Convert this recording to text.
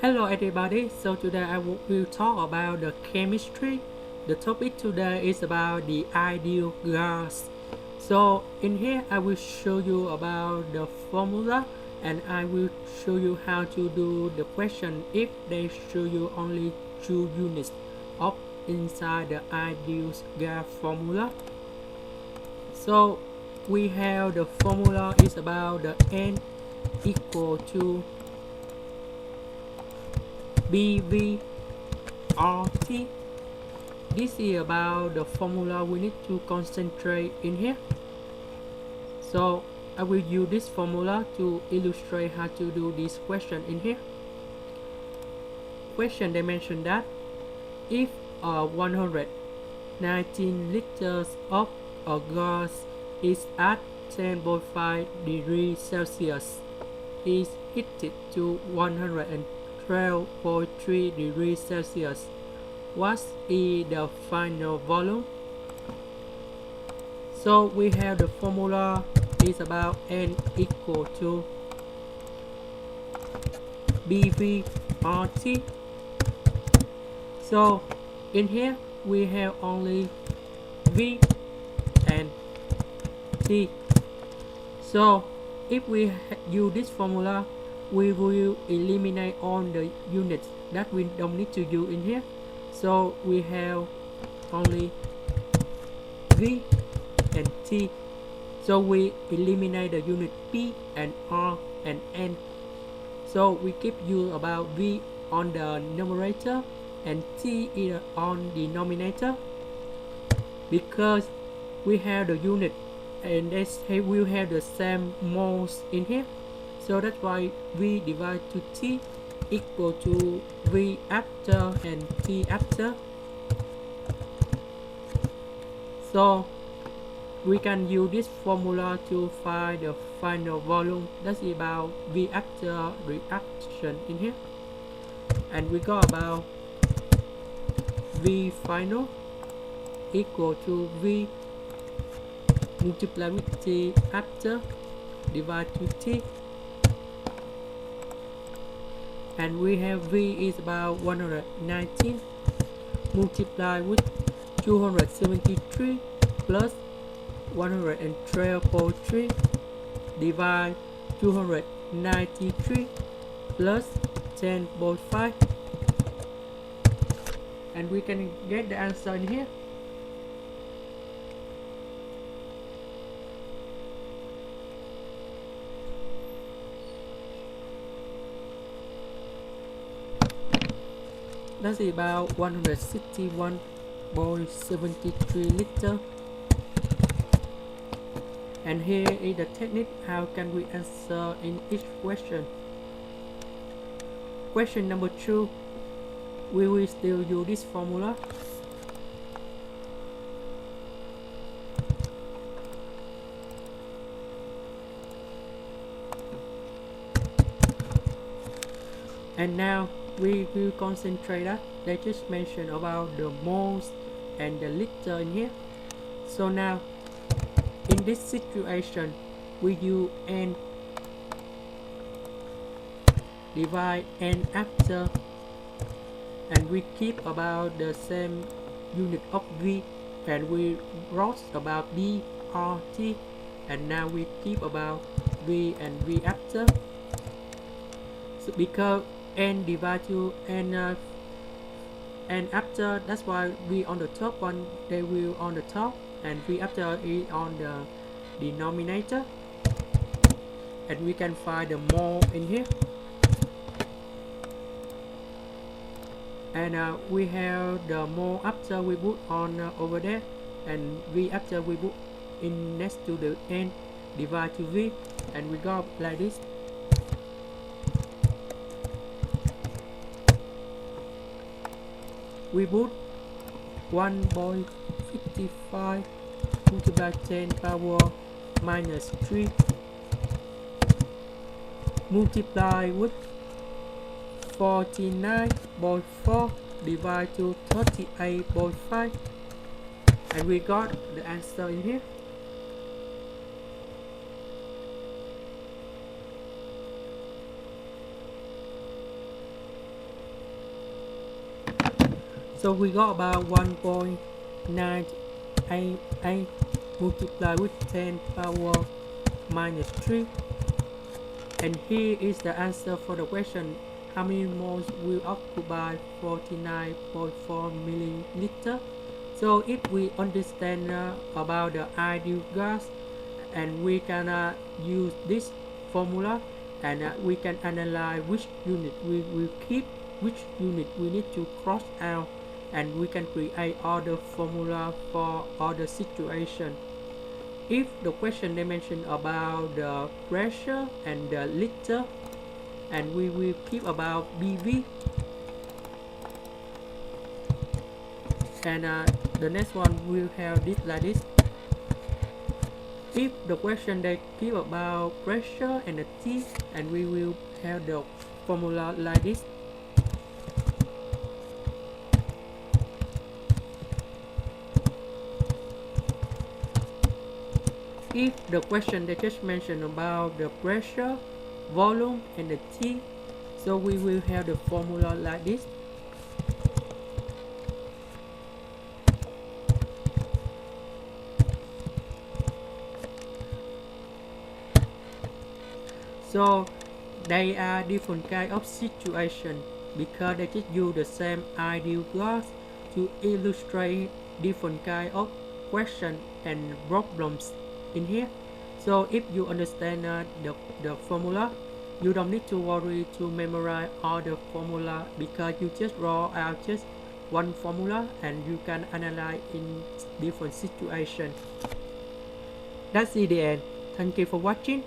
Hello everybody, so today will talk about the chemistry. The topic today is about the ideal gas. So in here I will show you about the formula and I will show you how to do the question if they show you only two units of inside the ideal gas formula. So we have the formula is about the n equal to BVRT. This is about the formula we need to concentrate in here. So I will use this formula to illustrate how to do this question in here. Question they mentioned that if 119 liters of a gas is at 10.5 degrees Celsius is heated to 112.3 degrees Celsius. What is the final volume? So we have the formula is about n equal to BVRT. So in here we have only V and T. So if we use this formula, we will eliminate all the units that we don't need to use in here. So we have only V and T. So we eliminate the unit P and R and N. So we keep use about V on the numerator and T is on the denominator because we have the unit and they will have the same moles in here. So that's why V divided to T equal to V after and T after. So we can use this formula to find the final volume. That's about V after reaction in here. And we got about V final equal to V multiplied with T after divided to T. And we have V is about 119 multiplied with 273 plus 112.3 divide 293 plus 10.5, and we can get the answer in here. That's about 161.73 liter. And here is the technique how can we answer in each question. Question number 2, we will still use this formula. And now we will concentrate that they just mentioned about the moles and the liter in here. So now in this situation we use n divide n after, and we keep about the same unit of V, and we wrote about BRT, and now we keep about V and V after. So because n divided to n after, that's why V on the top one they will on the top and V after is on the denominator, and we can find the mole in here. And we have the mole after we put on over there, and V after we put in next to the n divided to V, and we go like this. We put 1.55 multiplied 10 power minus 3 multiply with 49.4 divided to 38.5, and we got the answer in here. So we got about 1.988 multiplied with 10 power minus 3, and here is the answer for the question: how many moles will occupy 49.4 milliliter. So if we understand about the ideal gas, and we can use this formula, and we can analyze which unit we will keep, which unit we need to cross out, and we can create other formula for other situation. If the question they mention about the pressure and the liter, and we will keep about BV, and the next one will have this like this. If the question they give about pressure and the T, and we will have the formula like this. If the question they just mentioned about the pressure, volume and the T, so we will have the formula like this. So they are different kind of situation because they just use the same ideal gas to illustrate different kind of question and problems in here. So if you understand the formula, you don't need to worry to memorize all the formula, because you just draw out just one formula and you can analyze in different situation. That's the end. Thank you for watching.